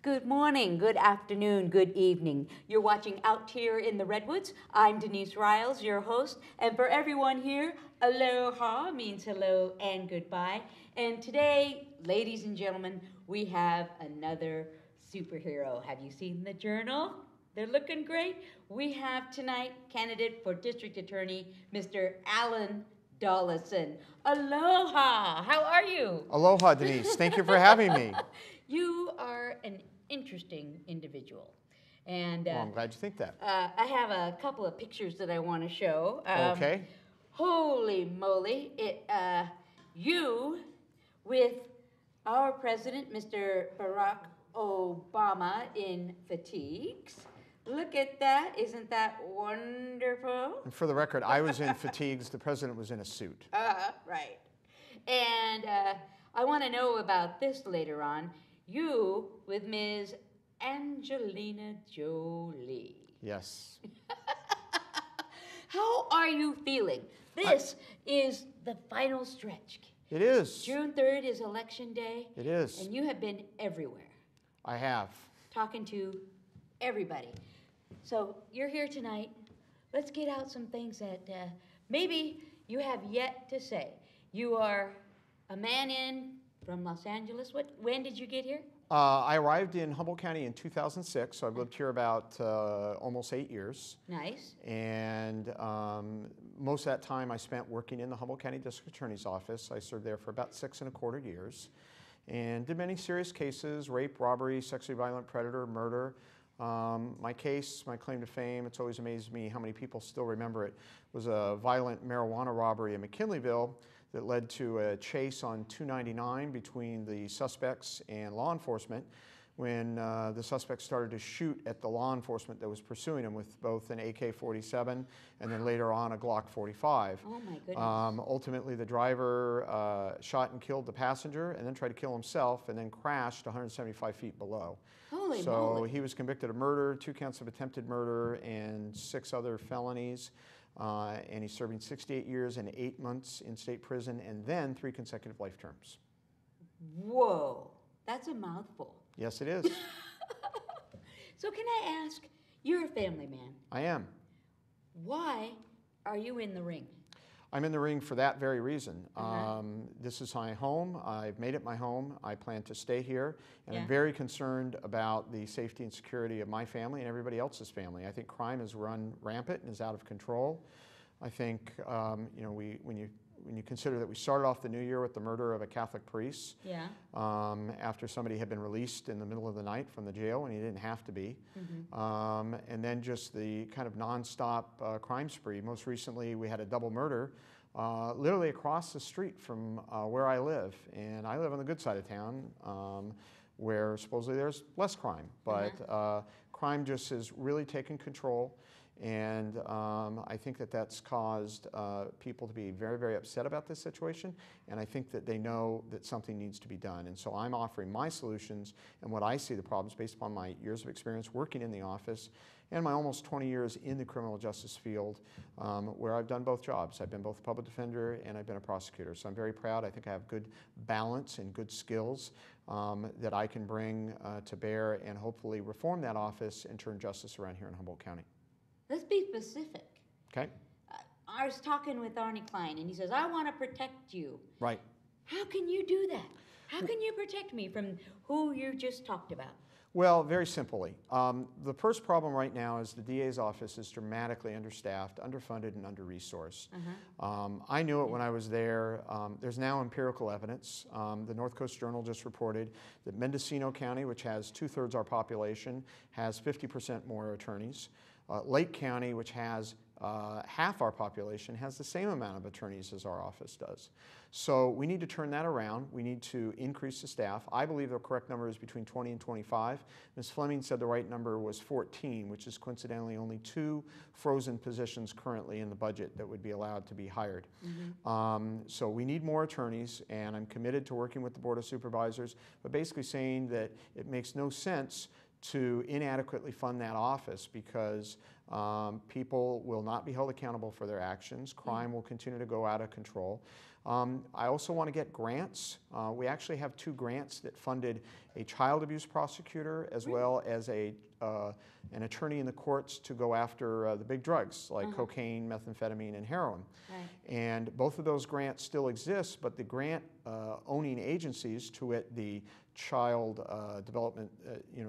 Good morning, good afternoon, good evening. You're watching Out Here in the Redwoods. I'm Denise Riles, your host. And for everyone here, aloha means hello and goodbye. And today, ladies and gentlemen, we have another superhero. Have you seen the journal? They're looking great. We have tonight candidate for district attorney, Mr. Allan Dollison. Aloha, how are you? Aloha, Denise. Thank you for having me. You are an interesting individual. And Well, I'm glad you think that. I have a couple of pictures that I want to show. Okay. Holy moly. You with our president, Mr. Barack Obama, in fatigues. Look at that. Isn't that wonderful? And for the record, I was in fatigues. The president was in a suit. Right. And I want to know about this later on. You with Ms. Angelina Jolie. Yes. How are you feeling? This is the final stretch. It is. June 3rd is election day. It is. And you have been everywhere. I have. Talking to everybody. So you're here tonight. Let's get out some things that maybe you have yet to say. You are a man in from Los Angeles. When did you get here? I arrived in Humboldt County in 2006, so I've lived here about almost 8 years. Nice. And most of that time I spent working in the Humboldt County District Attorney's Office. I served there for about 6.25 years and did many serious cases: rape, robbery, sexually violent predator, murder. My case, my claim to fame, it's always amazed me how many people still remember it, was a violent marijuana robbery in McKinleyville that led to a chase on 299 between the suspects and law enforcement when the suspects started to shoot at the law enforcement that was pursuing them with both an AK-47 and then later on a Glock 45. Oh my goodness. Ultimately, the driver shot and killed the passenger and then tried to kill himself and then crashed 175 feet below. Holy So moly. he was convicted of murder, 2 counts of attempted murder, and 6 other felonies. And he's serving 68 years and 8 months in state prison and then 3 consecutive life terms. Whoa, that's a mouthful. Yes, it is. So can I ask, you're a family man. I am. Why are you in the ring? I'm in the ring for that very reason. This is my home. I've made it my home. I plan to stay here. And I'm very concerned about the safety and security of my family and everybody else's family. I think crime has run rampant and is out of control. I think, when you consider that we started off the new year with the murder of a Catholic priest after somebody had been released in the middle of the night from the jail when he didn't have to be, and then just the kind of nonstop crime spree. Most recently, we had a double murder literally across the street from where I live, and I live on the good side of town where supposedly there's less crime, but crime just has really taken control. And I think that that's caused people to be very, very upset about this situation. And I think that they know that something needs to be done. And so I'm offering my solutions and what I see the problems based upon my years of experience working in the office and my almost 20 years in the criminal justice field where I've done both jobs. I've been both a public defender and I've been a prosecutor. So I'm very proud. I think I have good balance and good skills that I can bring to bear and hopefully reform that office and turn justice around here in Humboldt County. Let's be specific. Okay. I was talking with Arnie Klein, and he says, I want to protect you. Right. How can you do that? How can you protect me from who you just talked about? Well, very simply. The first problem right now is the DA's office is dramatically understaffed, underfunded, and under-resourced. I knew it when I was there. There's now empirical evidence. The North Coast Journal just reported that Mendocino County, which has 2/3 our population, has 50% more attorneys. Lake County, which has half our population, has the same amount of attorneys as our office does. So we need to turn that around. We need to increase the staff. I believe the correct number is between 20 and 25. Ms. Fleming said the right number was 14, which is coincidentally only 2 frozen positions currently in the budget that would be allowed to be hired. So we need more attorneys, and I'm committed to working with the Board of Supervisors, but basically saying that it makes no sense to inadequately fund that office because People will not be held accountable for their actions. Crime will continue to go out of control. I also want to get grants. We actually have 2 grants that funded a child abuse prosecutor as well as an attorney in the courts to go after the big drugs like cocaine, methamphetamine, and heroin. Right. And both of those grants still exist, but the grant owning agencies, to it the Child Development,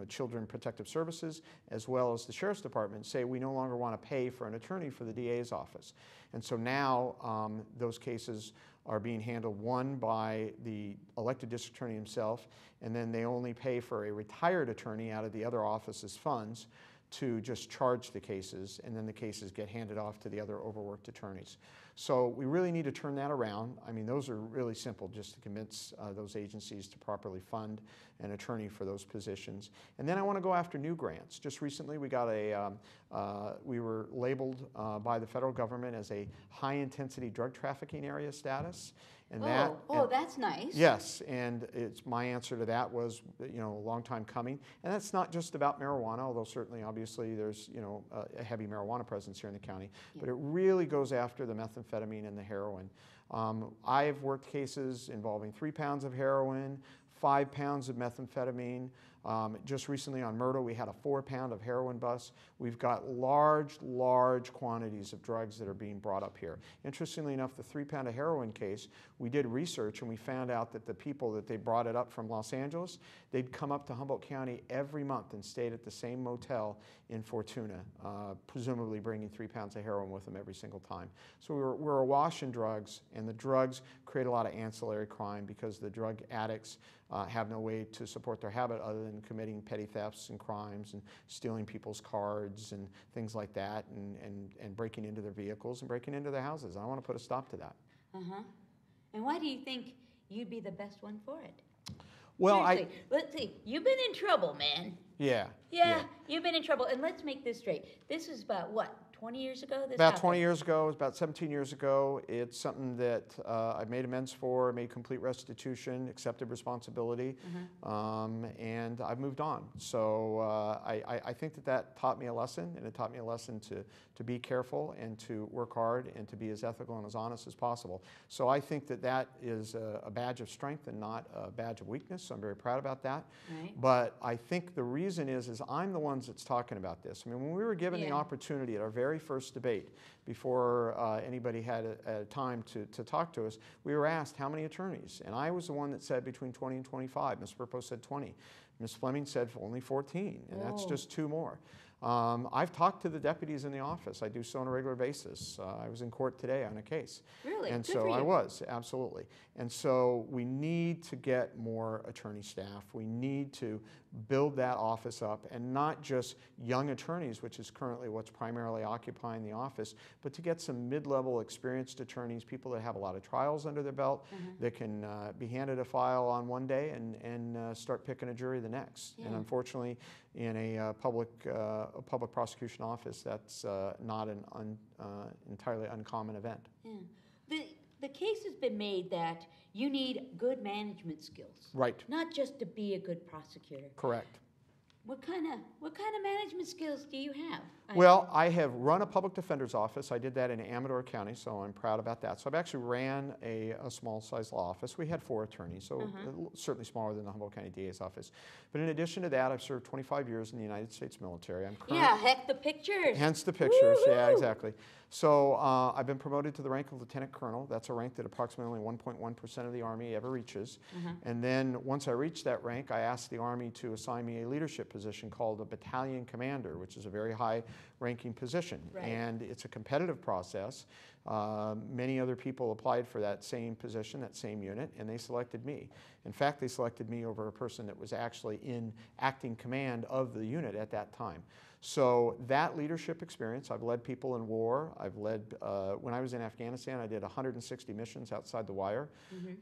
Children Protective Services, as well as the Sheriff's Department, say we no longer want to pay for an attorney for the DA's office. And so now those cases are being handled, one by the elected district attorney himself, and then they only pay for a retired attorney out of the other office's funds to just charge the cases, and then the cases get handed off to the other overworked attorneys. So we really need to turn that around. I mean, those are really simple, just to convince those agencies to properly fund an attorney for those positions. And then I want to go after new grants. Just recently we got we were labeled by the federal government as a high-intensity drug trafficking area status. And that's nice. Yes, and my answer to that was, a long time coming. And that's not just about marijuana, although certainly, obviously, there's, a heavy marijuana presence here in the county. Yeah. But it really goes after the methamphetamine and the heroin. I've worked cases involving 3 pounds of heroin, 5 pounds of methamphetamine. Just recently on Myrtle, we had a 4-pound of heroin bust. We've got large quantities of drugs that are being brought up here. Interestingly enough, the 3-pound of heroin case, we did research and we found out that the people that they brought it up from Los Angeles, they'd come up to Humboldt County every month and stayed at the same motel in Fortuna, presumably bringing 3 pounds of heroin with them every single time. So we're awash in drugs, and the drugs create a lot of ancillary crime because the drug addicts have no way to support their habit other than committing petty thefts and crimes and stealing people's cards and things like that, and breaking into their vehicles and breaking into their houses. I want to put a stop to that. And why do you think you'd be the best one for it? Well, seriously, let's see. You've been in trouble, man. Yeah, you've been in trouble. And let's make this straight. This is about, what, 20 years ago? About 20 years ago. It was about 17 years ago. It's something that I've made amends for, made complete restitution, accepted responsibility, and I've moved on. So I think that taught me a lesson, and it taught me a lesson to be careful and to work hard and to be as ethical and as honest as possible. So I think that is a badge of strength and not a badge of weakness. So I'm very proud about that. Right. But I think the reason is I'm the ones that's talking about this. I mean, when we were given the opportunity at our very first debate, before anybody had a time to talk to us, we were asked how many attorneys, and I was the one that said between 20 and 25. Ms. Purpo said 20. Ms. Fleming said only 14, and that's just 2 more. I've talked to the deputies in the office. I do so on a regular basis. I was in court today on a case. Really? And Good so for you. I was, absolutely. And so we need to get more attorney staff. We need to build that office up, and not just young attorneys, which is currently what's primarily occupying the office, but to get some mid-level experienced attorneys, people that have a lot of trials under their belt, that can be handed a file on one day and start picking a jury the next. And unfortunately, in a public prosecution office, that's not an entirely uncommon event. The case has been made that you need good management skills. Right. Not just to be a good prosecutor. Correct. What kind of management skills do you have? Well, I have run a public defender's office. I did that in Amador County, so I'm proud about that. So I've actually ran a small-sized law office. We had 4 attorneys, so certainly smaller than the Humboldt County DA's office. But in addition to that, I've served 25 years in the United States military. Heck, the pictures. Hence the pictures. Woo-hoo! Yeah, exactly. So I've been promoted to the rank of lieutenant colonel. That's a rank that approximately 1.1% of the Army ever reaches. And then once I reached that rank, I asked the Army to assign me a leadership position called a battalion commander, which is a very high-ranking position. Right. And it's a competitive process. Many other people applied for that same position, that same unit, and they selected me. In fact, they selected me over a person that was actually in acting command of the unit at that time. So that leadership experience, I've led people in war. I've led, when I was in Afghanistan, I did 160 missions outside the wire.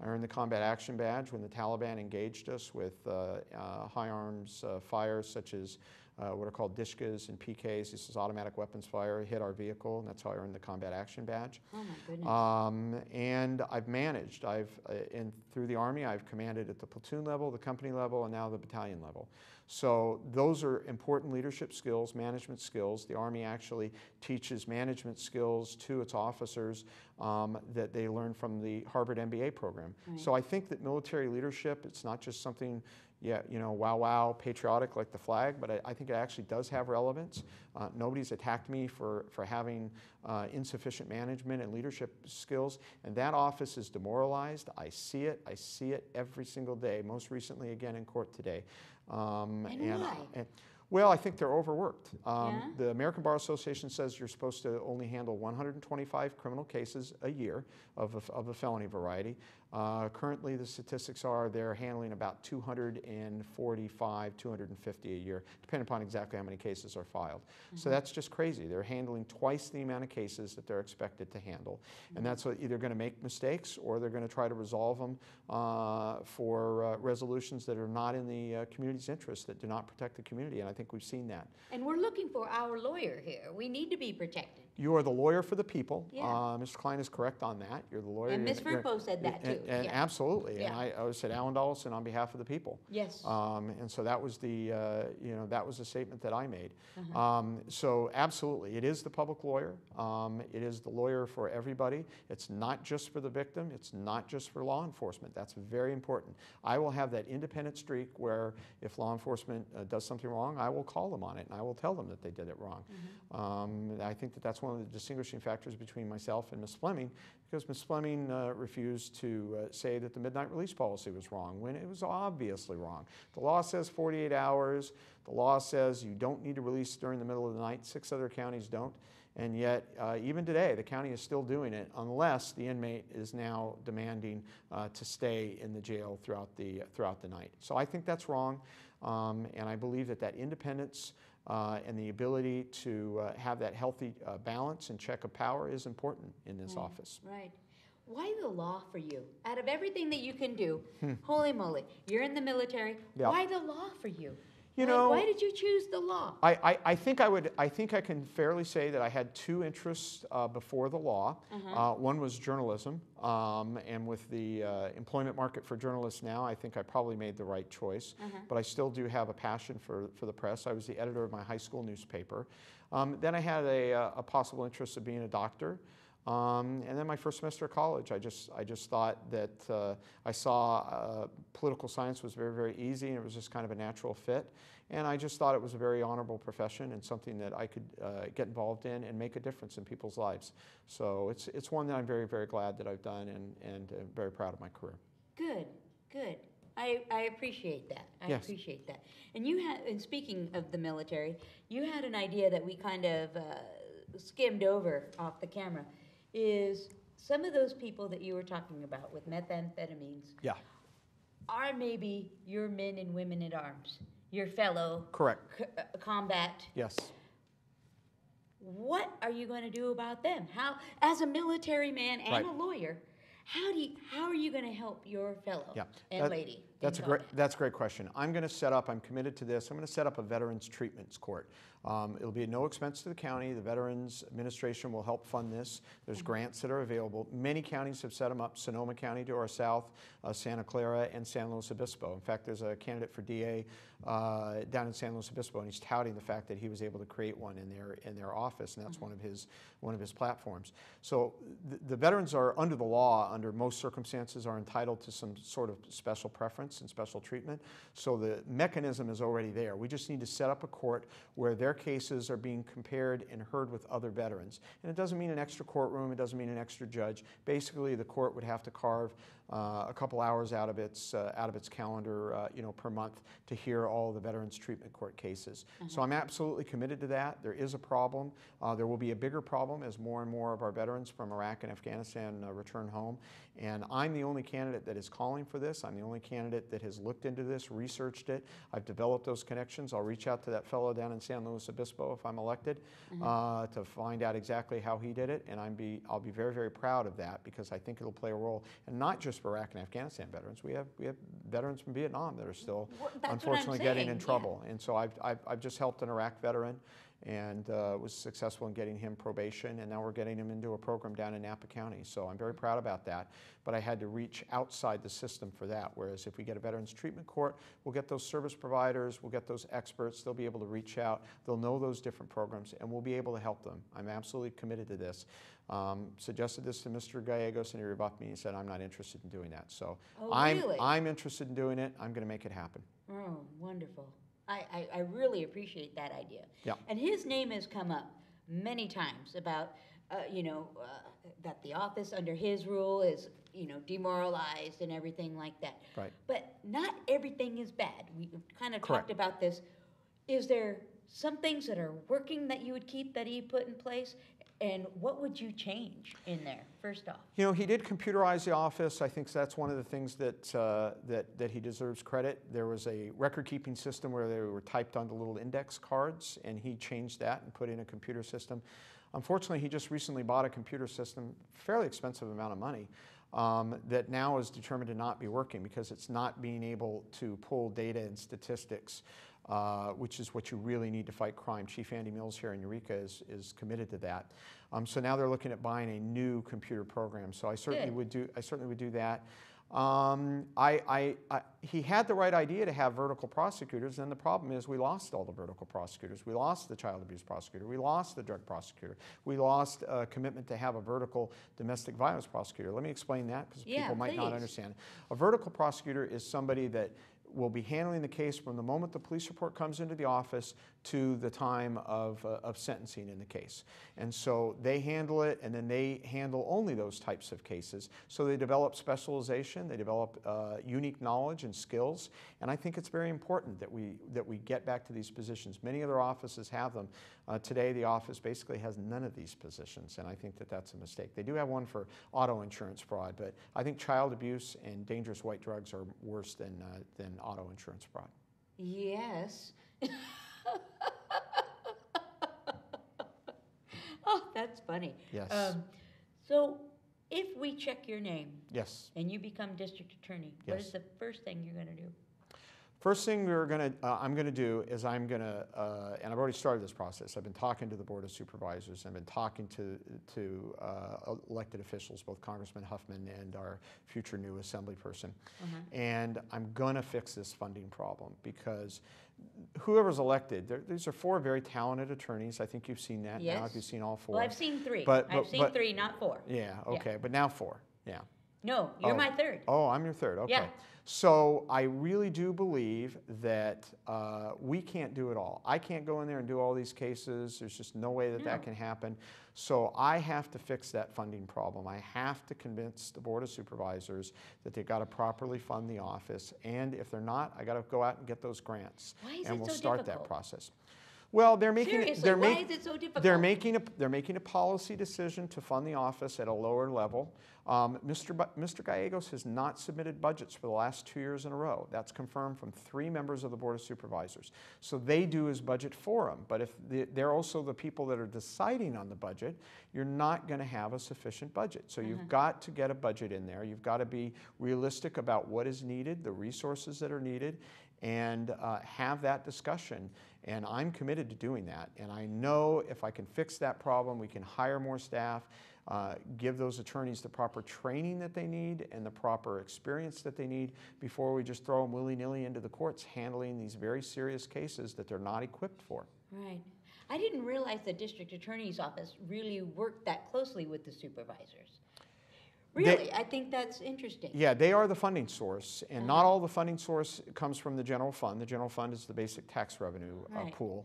I earned the Combat Action Badge when the Taliban engaged us with high arms fires such as what are called DISHKAs and PKs. This is automatic weapons fire, hit our vehicle, and that's how I earned the combat action badge. Oh my goodness. And I've managed. And through the Army, I've commanded at the platoon level, the company level, and now the battalion level. So those are important leadership skills, management skills. The Army actually teaches management skills to its officers that they learn from the Harvard MBA program. Right. So I think that military leadership, it's not just something, wow, wow, patriotic like the flag, but I think it actually does have relevance. Nobody's attacked me for having insufficient management and leadership skills, and that office is demoralized. I see it every single day, most recently again in court today. And why? Well, I think they're overworked. Yeah? The American Bar Association says you're supposed to only handle 125 criminal cases a year of a felony variety. Currently, the statistics are they're handling about 245, 250 a year, depending upon exactly how many cases are filed. Mm-hmm. So that's just crazy. They're handling twice the amount of cases that they're expected to handle. Mm-hmm. And that's either going to make mistakes or they're going to try to resolve them for resolutions that are not in the community's interest, that do not protect the community. And I think we've seen that. And we're looking for our lawyer here. We need to be protected. You are the lawyer for the people. Yeah. Mr. Klein is correct on that. You're the lawyer. And Ms. Verpo said that too. And yeah. Absolutely. Yeah. And I said Allan Dollison on behalf of the people. Yes. And so that was the that was the statement that I made. Uh-huh. So absolutely, it is the public lawyer. It is the lawyer for everybody. It's not just for the victim. It's not just for law enforcement. That's very important. I will have that independent streak where if law enforcement does something wrong, I will call them on it and I will tell them that they did it wrong. Mm-hmm. I think that that's one of the distinguishing factors between myself and Ms. Fleming, because Ms. Fleming refused to say that the midnight release policy was wrong when it was obviously wrong. The law says 48 hours. The law says you don't need to release during the middle of the night. 6 other counties don't. And yet, even today, the county is still doing it unless the inmate is now demanding to stay in the jail throughout the night. So I think that's wrong, and I believe that independence and the ability to have that healthy balance and check of power is important in this office. Right. Why the law for you? Out of everything that you can do, holy moly, you're in the military. Yeah. Why the law for you? Why did you choose the law? I think I can fairly say that I had 2 interests before the law. One was journalism, and with the employment market for journalists now, I think I probably made the right choice. But I still do have a passion for the press. I was the editor of my high school newspaper. Then I had a possible interest of being a doctor. And then my first semester of college, I just thought that I saw political science was very, very easy, and it was just kind of a natural fit. And I just thought it was a very honorable profession and something that I could get involved in and make a difference in people's lives. So it's one that I'm very, very glad that I've done and very proud of my career. Good, good. I appreciate that. I Yes. appreciate that. And and speaking of the military, you had an idea that we kind of skimmed over off the camera. Is some of those people that you were talking about with methamphetamines are maybe your men and women at arms, your fellow combat. Yes. What are you going to do about them? How, as a military man and a lawyer, how are you going to help your fellow and lady? That's a great question. I'm committed to this. I'm going to set up a veterans treatments court. It'll be at no expense to the county. The Veterans Administration will help fund this. There's grants that are available. Many counties have set them up. Sonoma County to our south, Santa Clara, and San Luis Obispo. In fact, there's a candidate for DA down in San Luis Obispo, and he's touting the fact that he was able to create one in their office, and that's one of his platforms. So the veterans are under the law, under most circumstances, are entitled to some sort of special preference and special treatment. So the mechanism is already there. We just need to set up a court where their cases are being compared and heard with other veterans. And it doesn't mean an extra courtroom. It doesn't mean an extra judge. Basically, the court would have to carve a couple hours out of its calendar, per month to hear all of the Veterans Treatment Court cases. So I'm absolutely committed to that. There is a problem. There will be a bigger problem as more and more of our veterans from Iraq and Afghanistan return home. And I'm the only candidate that is calling for this. I'm the only candidate candidate that has looked into this, researched it. I've developed those connections. I'll reach out to that fellow down in San Luis Obispo if I'm elected to find out exactly how he did it, and I'll be very, very proud of that because I think it'll play a role, and not just for Iraq and Afghanistan veterans. We have veterans from Vietnam that are still unfortunately getting in trouble, and so I've just helped an Iraq veteran and was successful in getting him probation, and now we're getting him into a program down in Napa County. So I'm very proud about that, but I had to reach outside the system for that, whereas if we get a Veterans Treatment Court, we'll get those service providers, we'll get those experts, they'll be able to reach out, they'll know those different programs, and we'll be able to help them. I'm absolutely committed to this. Suggested this to Mr. Gallegos, and he rebuffed me and said, I'm not interested in doing that. So really? I'm interested in doing it. I'm going to make it happen. Oh, wonderful. I really appreciate that idea. Yeah. And his name has come up many times about, that the office under his rule is, demoralized and everything like that. Right. But not everything is bad. We kind of talked about this. Is there some things that are working that you would keep that he put in place? And what would you change in there, first off? He did computerize the office. I think that's one of the things that he deserves credit. There was a record-keeping system where they were typed onto little index cards, and he changed that and put in a computer system. Unfortunately, he just recently bought a computer system, fairly expensive amount of money, that now is determined to not be working because it's not being able to pull data and statistics, which is what you really need to fight crime. Chief Andy Mills here in Eureka is committed to that. So now they're looking at buying a new computer program. So I certainly would do that. He had the right idea to have vertical prosecutors, and the problem is we lost all the vertical prosecutors. We lost the child abuse prosecutor. We lost the drug prosecutor. We lost a commitment to have a vertical domestic violence prosecutor. Let me explain that because people might not understand. A vertical prosecutor is somebody that will be handling the case from the moment the police report comes into the office to the time of sentencing in the case. And so they handle it, and then they handle only those types of cases. So they develop specialization, they develop unique knowledge and skills, and I think it's very important that we get back to these positions. Many other offices have them. Today the office basically has none of these positions, and I think that that's a mistake. They do have one for auto insurance fraud, but I think child abuse and dangerous white drugs are worse than auto insurance fraud. Yes. Oh, that's funny. Yes. So if we check your name, yes, and you become district attorney, what is the first thing you're going to do? First thing I'm going to do is I'm going to, and I've already started this process. I've been talking to the Board of Supervisors. I've been talking to elected officials, both Congressman Huffman and our future new assembly person. And I'm going to fix this funding problem because whoever's elected, these are 4 very talented attorneys. I think you've seen that now. If you've seen all 4. Well, I've seen 3. I've seen 3, not 4. Yeah. Okay. But now 4. Yeah. No, you're my 3rd. Oh, I'm your 3rd. Okay. Yeah. So I really do believe that we can't do it all. I can't go in there and do all these cases. There's just no way that can happen. So I have to fix that funding problem. I have to convince the Board of Supervisors that they've got to properly fund the office. And if they're not, I got to go out and get those grants. Why is and it we'll so start difficult? That process. Well, they're making why is it so difficult? They're making a policy decision to fund the office at a lower level. Mr. Gallegos has not submitted budgets for the last 2 years in a row. That's confirmed from 3 members of the Board of Supervisors. So they do his budget for him. But if they're also the people that are deciding on the budget, you're not going to have a sufficient budget. So you've got to get a budget in there. You've got to be realistic about what is needed, the resources that are needed, and have that discussion. And I'm committed to doing that. And I know if I can fix that problem, we can hire more staff, give those attorneys the proper training that they need and the proper experience that they need before we just throw them willy-nilly into the courts handling these very serious cases that they're not equipped for. Right. I didn't realize the district attorney's office really worked that closely with the supervisors. Really? I think that's interesting. Yeah, they are the funding source, and not all the funding source comes from the general fund. The general fund is the basic tax revenue pool.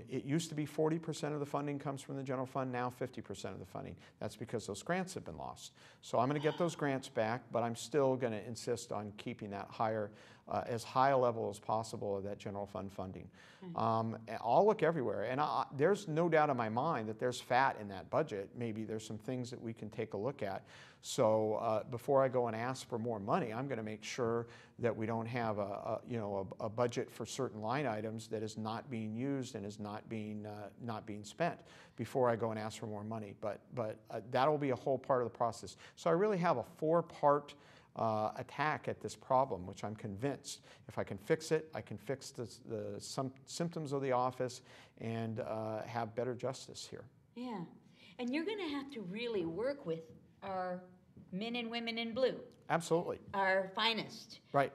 It used to be 40% of the funding comes from the general fund, now 50% of the funding. That's because those grants have been lost. So I'm going to get those grants back, but I'm still going to insist on keeping that higher as high a level as possible of that general fund funding. I'll look everywhere, and there's no doubt in my mind that there's fat in that budget. Maybe there's some things that we can take a look at. So before I go and ask for more money, I'm going to make sure that we don't have a budget for certain line items that is not being used and is not being spent before I go and ask for more money. But that'll be a whole part of the process. So I really have a 4-part attack at this problem, which I'm convinced if I can fix it, I can fix some symptoms of the office and have better justice here. Yeah, and you're going to have to really work with our men and women in blue. Absolutely. Our finest. Right.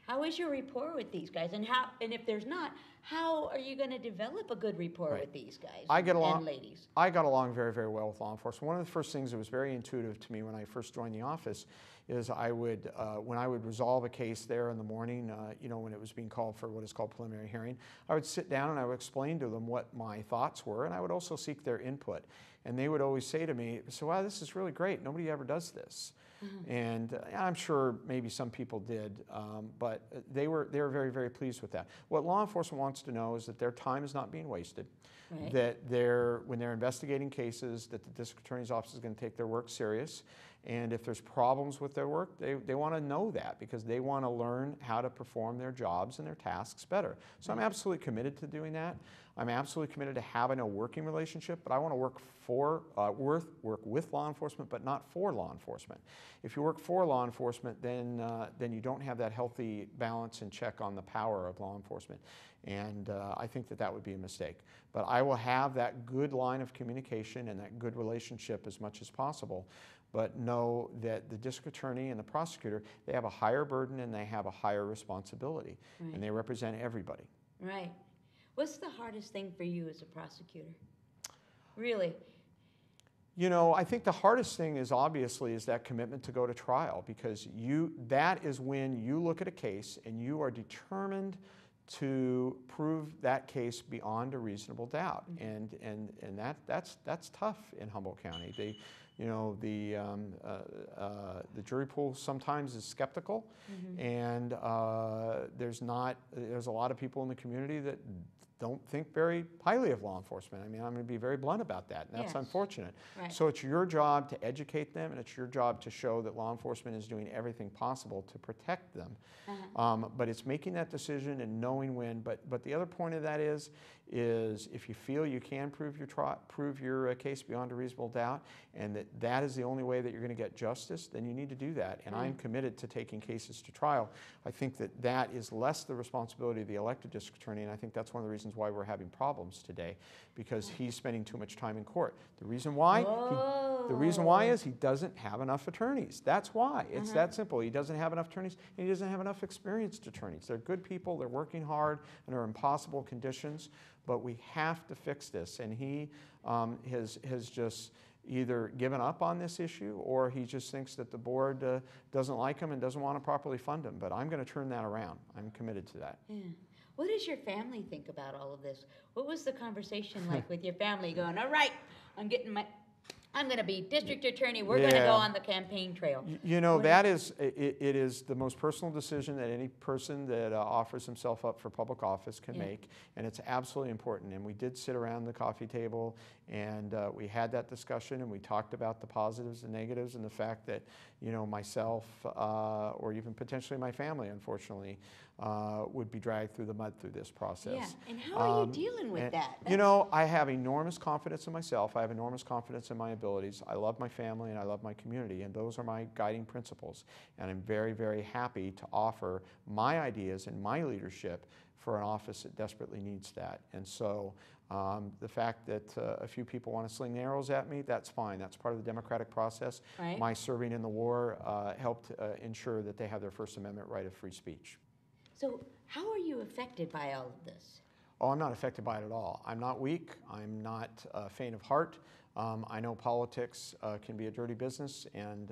How is your rapport with these guys? And if there's not, how are you going to develop a good rapport with these guys and ladies? I got along very, very well with law enforcement. One of the first things that was very intuitive to me when I first joined the office is I would, when I would resolve a case there in the morning, when it was being called for what is called preliminary hearing, I would sit down and I would explain to them what my thoughts were, and I would also seek their input. And they would always say to me, "So, wow, this is really great. Nobody ever does this." And I'm sure maybe some people did, but they were very, very pleased with that. What law enforcement wants to know is that their time is not being wasted, that when they're investigating cases, that the district attorney's office is going to take their work serious. And if there's problems with their work, they want to know that because they want to learn how to perform their jobs and their tasks better. So I'm absolutely committed to doing that. I'm absolutely committed to having a working relationship, but I want to work with law enforcement, but not for law enforcement. If you work for law enforcement, then you don't have that healthy balance and check on the power of law enforcement. And I think that would be a mistake. But I will have that good line of communication and that good relationship as much as possible. But know that the district attorney and the prosecutor, they have a higher burden and they have a higher responsibility. And they represent everybody. Right. What's the hardest thing for you as a prosecutor? Really? I think the hardest thing is obviously that commitment to go to trial, because that is when you look at a case and you are determined to prove that case beyond a reasonable doubt. And that's tough in Humboldt County. The jury pool sometimes is skeptical, and there's a lot of people in the community that don't think very highly of law enforcement. I mean, I'm going to be very blunt about that, and that's unfortunate. Right. So it's your job to educate them, and it's your job to show that law enforcement is doing everything possible to protect them. But it's making that decision and knowing when. But the other point of that is if you feel you can prove your case beyond a reasonable doubt, and that is the only way that you're going to get justice, then you need to do that. And I'm committed to taking cases to trial. I think that is less the responsibility of the elected district attorney, and I think that's one of the reasons why we're having problems today, because he's spending too much time in court. The reason why is he doesn't have enough attorneys. That's why. It's that simple. He doesn't have enough attorneys, and he doesn't have enough experienced attorneys. They're good people, they're working hard, and they're impossible conditions, but we have to fix this. And he has just either given up on this issue, or he just thinks that the board doesn't like him and doesn't want to properly fund him. But I'm going to turn that around. I'm committed to that. Yeah. What does your family think about all of this? What was the conversation like with your family going, all right, I'm going to be district attorney. We're going to go on the campaign trail. It is the most personal decision that any person that offers himself up for public office can make, and it's absolutely important. And we did sit around the coffee table, and we had that discussion, and we talked about the positives and negatives, and the fact that myself or even potentially my family, unfortunately, would be dragged through the mud through this process. Yeah, and how are you dealing with that? I have enormous confidence in myself. I have enormous confidence in my abilities. I love my family and I love my community, and those are my guiding principles. And I'm very, very happy to offer my ideas and my leadership for an office that desperately needs that. And so the fact that a few people want to sling arrows at me, that's fine. That's part of the democratic process. Right. My serving in the war helped ensure that they have their First Amendment right of free speech. So how are you affected by all of this? Oh, I'm not affected by it at all. I'm not weak. I'm not faint of heart. I know politics can be a dirty business, and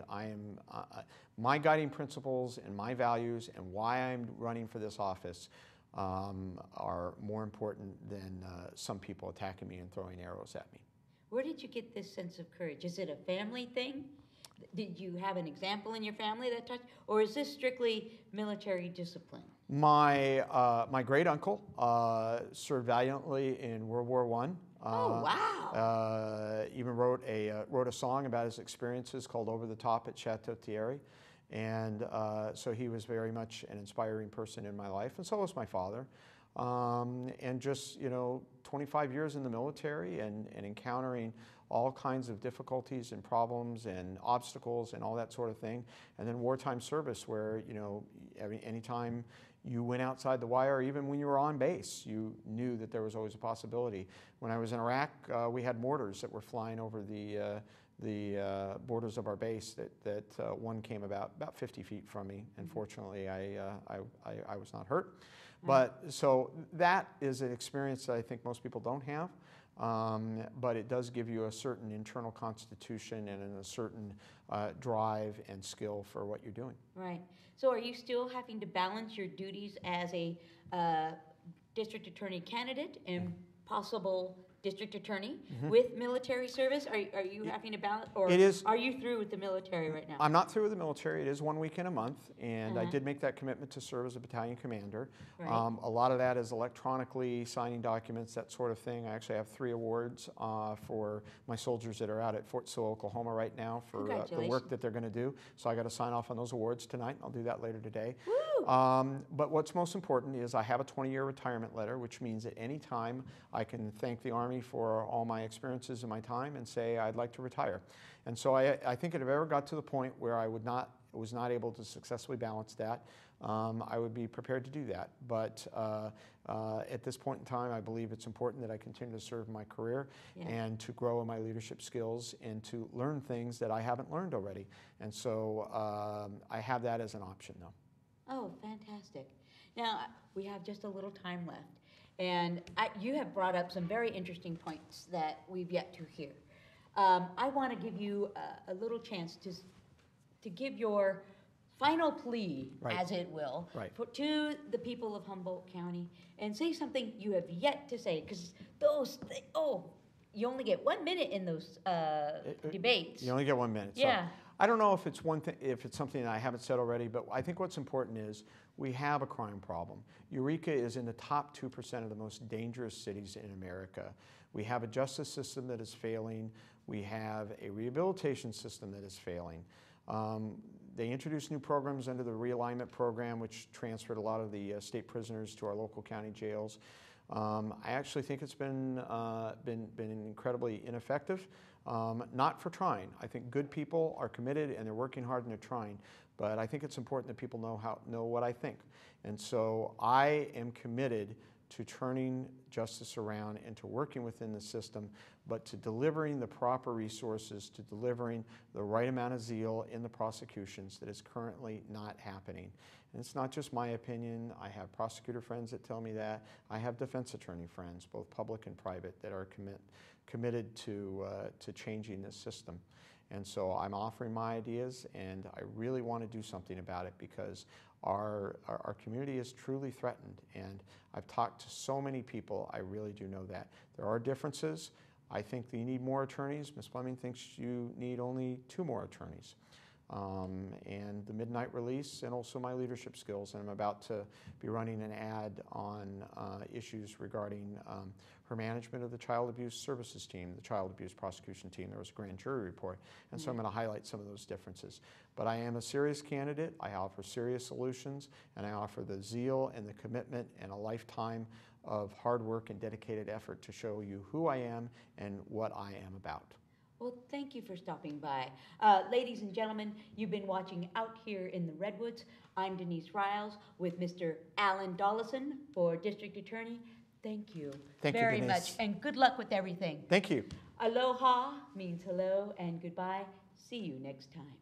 my guiding principles and my values and why I'm running for this office are more important than some people attacking me and throwing arrows at me. Where did you get this sense of courage? Is it a family thing? Did you have an example in your family that touched, or is this strictly military discipline? My great uncle served valiantly in World War I. Oh, wow. Even wrote a song about his experiences called "Over the Top" at Chateau Thierry, and so he was very much an inspiring person in my life, and so was my father. And just 25 years in the military and encountering all kinds of difficulties and problems and obstacles and all that sort of thing, and then wartime service where anytime you went outside the wire, even when you were on base, you knew that there was always a possibility. When I was in Iraq, we had mortars that were flying over the borders of our base. That one came about 50 feet from me, and fortunately, I was not hurt. But so that is an experience that I think most people don't have. But it does give you a certain internal constitution and a certain drive and skill for what you're doing. Right. So are you still having to balance your duties as a district attorney candidate and possible district attorney with military service? Are you having to balance, or are you through with the military right now? I'm not through with the military. It is 1 week in a month, and I did make that commitment to serve as a battalion commander. Right. A lot of that is electronically signing documents, that sort of thing. I actually have 3 awards for my soldiers that are out at Fort Sill, Oklahoma right now for the work that they're going to do. So I got to sign off on those awards tonight. I'll do that later today. Woo! But what's most important is I have a 20-year retirement letter, which means at any time I can thank the Army for all my experiences in my time and say I'd like to retire. And so I think if it ever got to the point where I was not able to successfully balance that, I would be prepared to do that. But at this point in time, I believe it's important that I continue to serve my career and to grow in my leadership skills and to learn things that I haven't learned already. And so I have that as an option, though. Oh, fantastic. Now, we have just a little time left. And you have brought up some very interesting points that we've yet to hear. I want to give you a little chance to give your final plea, as it will, to the people of Humboldt County and say something you have yet to say, because you only get 1 minute in those debates. You only get 1 minute. Yeah. So I don't know if it's if it's something that I haven't said already, but I think what's important is we have a crime problem. Eureka is in the top 2% of the most dangerous cities in America. We have a justice system that is failing. We have a rehabilitation system that is failing. They introduced new programs under the realignment program, which transferred a lot of the state prisoners to our local county jails. I actually think it's been incredibly ineffective, not for trying. I think good people are committed and they're working hard and they're trying, but I think it's important that people know what I think. And so I am committed to turning justice around and to working within the system, but to delivering the proper resources, to delivering the right amount of zeal in the prosecutions that is currently not happening. And it's not just my opinion. I have prosecutor friends that tell me that. I have defense attorney friends, both public and private, that are committed to changing this system. And so I'm offering my ideas, and I really want to do something about it because our community is truly threatened. And I've talked to so many people, I really do know that. There are differences. I think that you need more attorneys. Ms. Fleming thinks you need only 2 more attorneys. And the midnight release and also my leadership skills. And I'm about to be running an ad on issues regarding her management of the child abuse services team, the child abuse prosecution team. There was a grand jury report. And so I'm going to highlight some of those differences. But I am a serious candidate. I offer serious solutions, and I offer the zeal and the commitment and a lifetime of hard work and dedicated effort to show you who I am and what I am about. Well, thank you for stopping by. Ladies and gentlemen, you've been watching Out Here in the Redwoods. I'm Denise Riles with Mr. Allan Dollison for District Attorney. Thank you very much, and good luck with everything. Thank you. Aloha means hello and goodbye. See you next time.